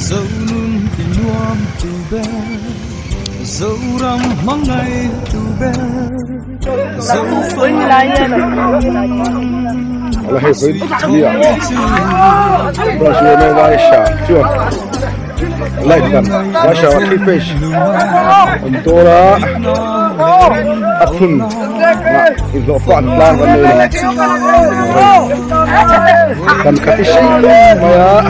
dấu nun tình nuông tu bé dấu răm mong ngày tu bé dấu phấn là hay với đi à bây giờ này vai xả chưa lại gần vai xả khi fish tôi đã áp phun mà nó phản lang cái này cần cái gì mà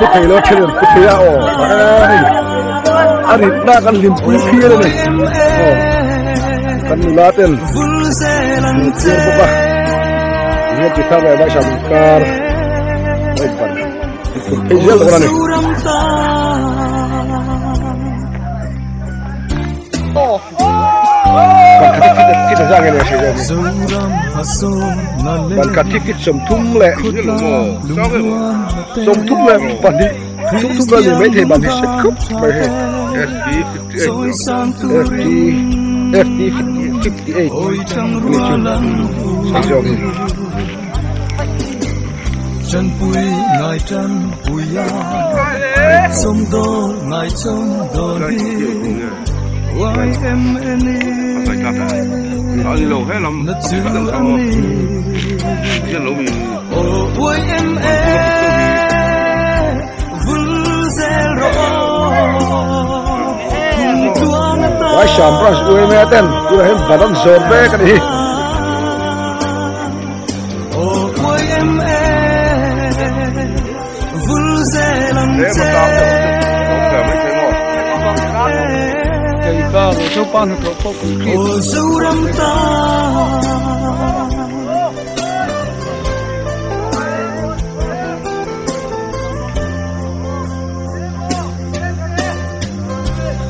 Put Taylor children, put Taylor oh, ari na kan limpu phia le oh kan nulaten tir baba ye kita ba sha kar ek bar pejel ora ne oh kita jangan ya sih ban katikit somtum le somtum le bandi somtum le mấy thầy ban hết cúp mấy FD 58 chân bụi ngài chân bụi ya sông đô ngài sông đô đi why em đi lâu hết lắm đất xứ lắm lâu mình why em why sham brush uy me ten uy hem badan zor be kan hi why em ba số pan thuộc phố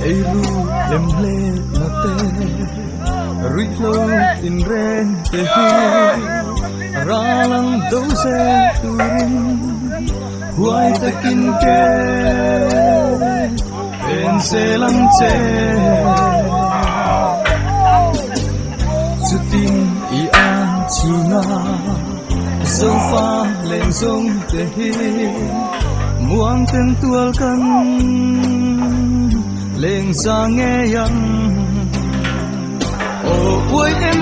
Elu lemle nate rilo in ren te ralang dose turin huai takin ke penselang che sutin I an china sofa len song te muang ten tual kan lên sang nghe yang oh ôi em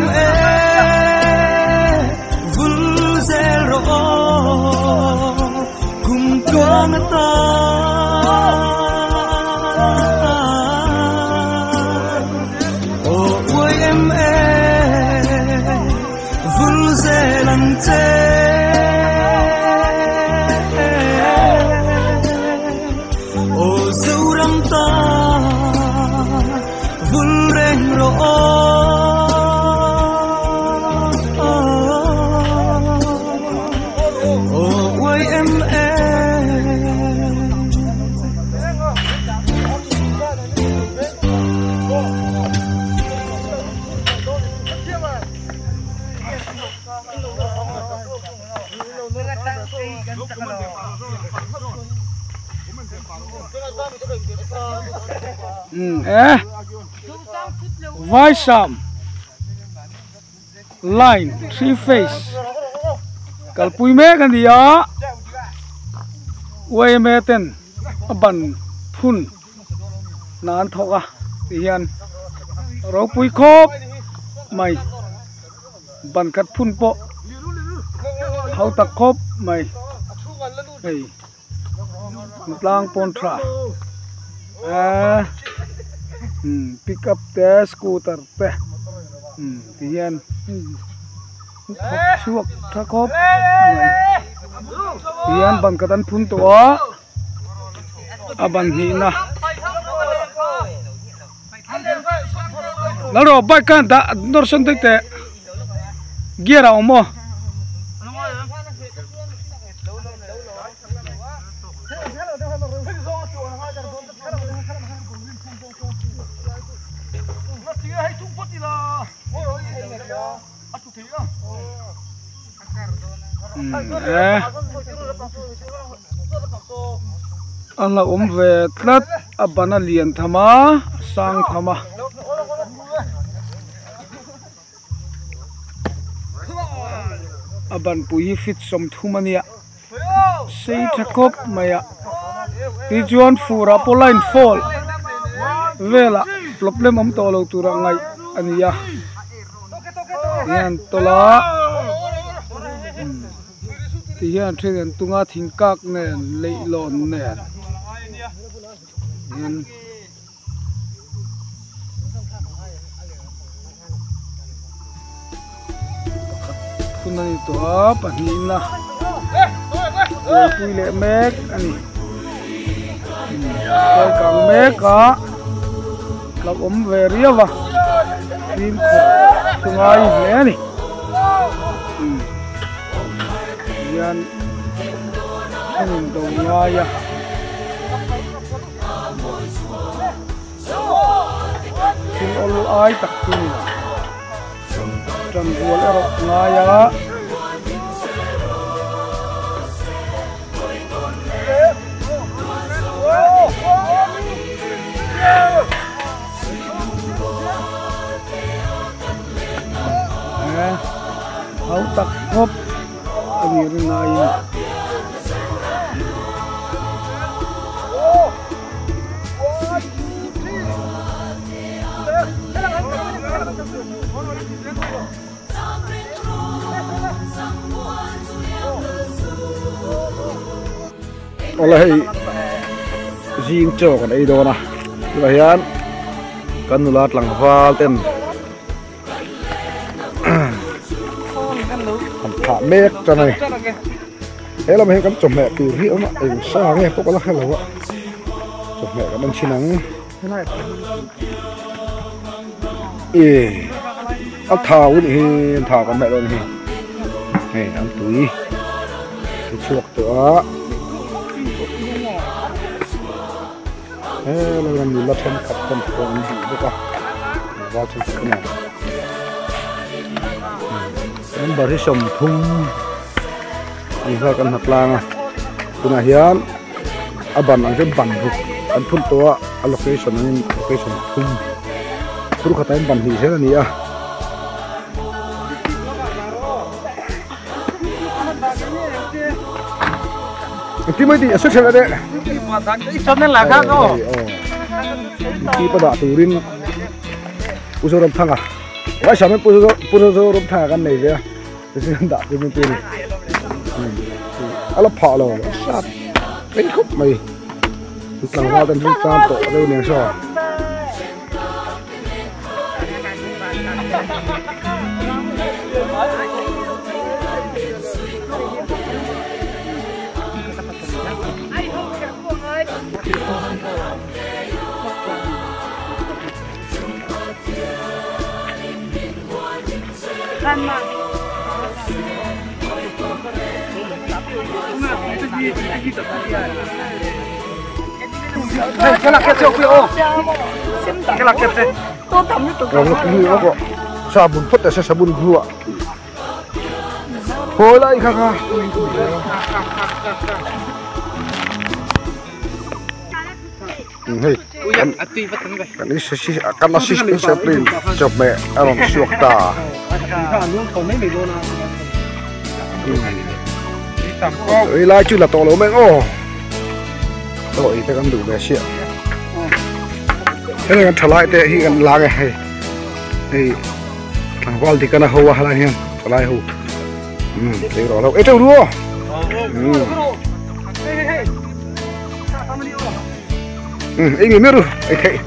vun zero cùng con ta oh ôi em vun zelang che oh dấu răm ta vun reng ro oh ôi em vai sam line three face kalpui me kan dia way me ten aban phun nan thoka hian ro pui khop mai ban kat phun po hau tak khop mai ei mutlang pon tra pick up te scooter te hian suak tha khop hian ban katan phun to aban hi na naro bike kan da dorson te gira omo anh là về tlat abana liền thama sang thama aban pui fit som thumania sei thakop maya tijuan fura poline fall vela problem am to lo tura ngai ania yan tola ti hian thlen tunga thingkak nen leilon nen yan kunani to panina pui le mek ani koi kang meka lab om veriawa tim tungai le ani yan anin do ya tin ol ai tak tin trăng buồn ở ngay á hậu tắc hộp anh như này oleh jing cho kan ai do na hian kan nulat lang wal ten kan pha mek ta này thế là mình kan chom mẹ từ hi mà ai sa nghe pok la hello chom mẹ kan chinang thế này ăn thảo thì thảo con mẹ rồi này ăn túi cái chuột nữa thế là mình lật thêm cặp con con gì nữa cả vào trong cái này mình bật cái sầm thung mình ra con hạt lang à từ này hiền aban ang cái bàn rục anh phun toa allocation anh allocation thung cứ khát anh bàn gì thế là gì à cái mấy thì xuất hiện ở đây cho nên là khác không khi bắt đầu từ rin puso rom thang à vậy sao mới puso rom thang cái này vậy thì sẽ đặt cho mình tiền alo phá rồi sát cái khúc mày làm sao tên chúng ta tổ đây nè sao cái là kẹp theo phiêu cái là kẹp thế nó cứ nó có sabun phất là sabun gua hồi lại khang à hey kan ini sesi akan assistant chaplain job me aron suakta ấy lai chưa là to lớn mấy ô rồi ta cần đủ để xịn thế là thằng lại để hiện gần lá cái thì thằng Val thì cái nào hầu hay là hiền thằng lại hầu thế đó đâu ấy đâu đua anh nghĩ rồi ấy thế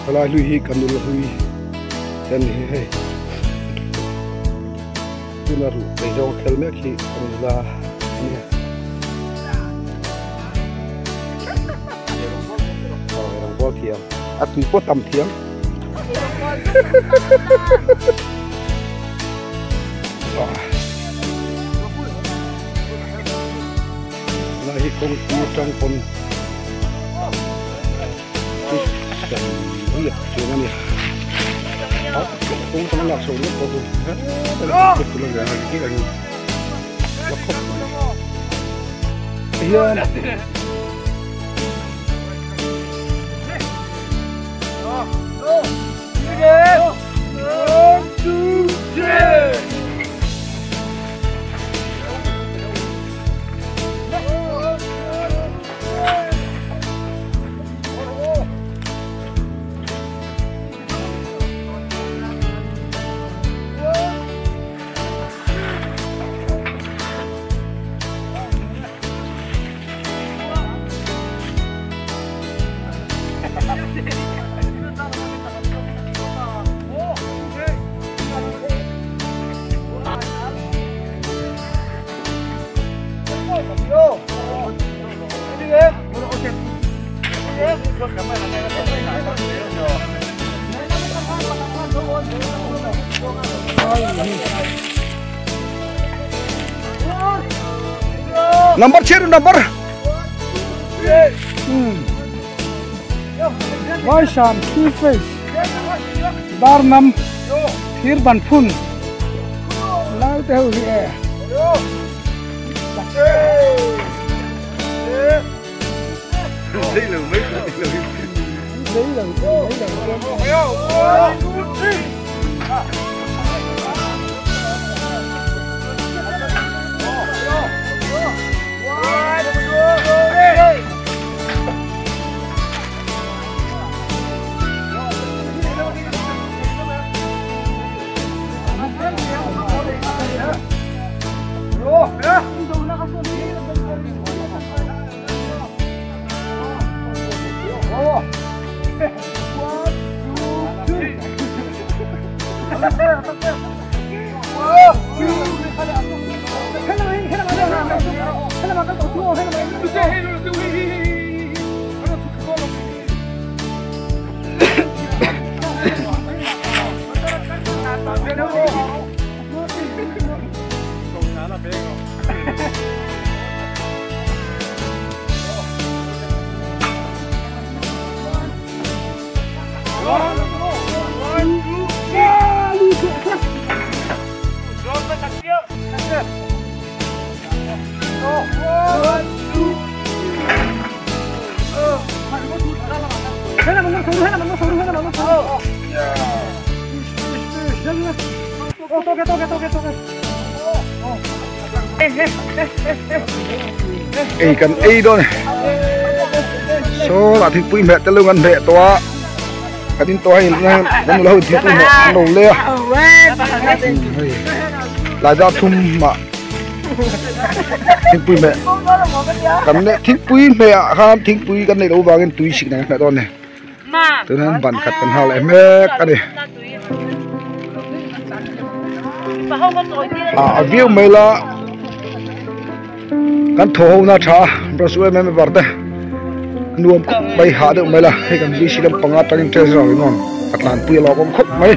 thằng lại lui hi cần đủ lui dan he tu naru bejo kelme ki la ni orang bo thiam atui po tam thiam la hi kong tu trong con liệt chuyện này cũng không là số lượng của tôi hết cái của lần này cái là nó không hiền Number check number. Vai Sham key face. Darnam Thir Banphun. Lao theo here. Kan đó này số là thịt bùi mẹ tới lưng ăn mẹ toa cái tin toa hiện nay vẫn là hơi thịt bùi mẹ ăn đồ lê lại ra thum mà thịt bùi mẹ cái này thịt bùi mẹ ham thịt bùi cái này đâu vào cái túi xịt này mẹ đó này từนั้นbản khát cần hao lại mẹ cái này view mày là kan thô na tha brasue me barda nuam bay ha de mela he kan bi silam panga tang interest ro ngon atlan pui lo kom khop mai